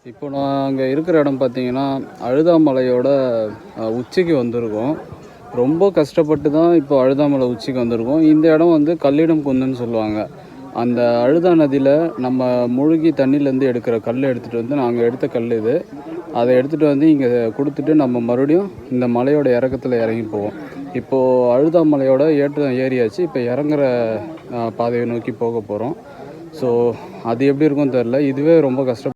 இப்போ நாங்கள் இருக்கிற இடம் பார்த்தீங்கன்னா அழுதாமலையோட உச்சிக்கு வந்திருக்கோம். ரொம்ப கஷ்டப்பட்டு தான் இப்போ அழுதாமலை உச்சிக்கு வந்திருக்கோம். இந்த இடம் வந்து கல்லிடம் குந்துன்னு சொல்லுவாங்க. அந்த அழுதா நதியில் நம்ம மூழ்கி தண்ணியிலேருந்து எடுக்கிற கல் எடுத்துகிட்டு வந்து நாங்கள் எடுத்த கல் இது. அதை எடுத்துகிட்டு வந்து இங்கே கொடுத்துட்டு நம்ம மறுபடியும் இந்த மலையோட இறக்கத்தில் இறங்கி போவோம். இப்போது அழுதாமலையோட ஏற்றம் ஏறியாச்சு. இப்போ இறங்குற பாதையை நோக்கி போக போகிறோம். ஸோ அது எப்படி இருக்கும்னு தெரில. இதுவே ரொம்ப கஷ்டம்.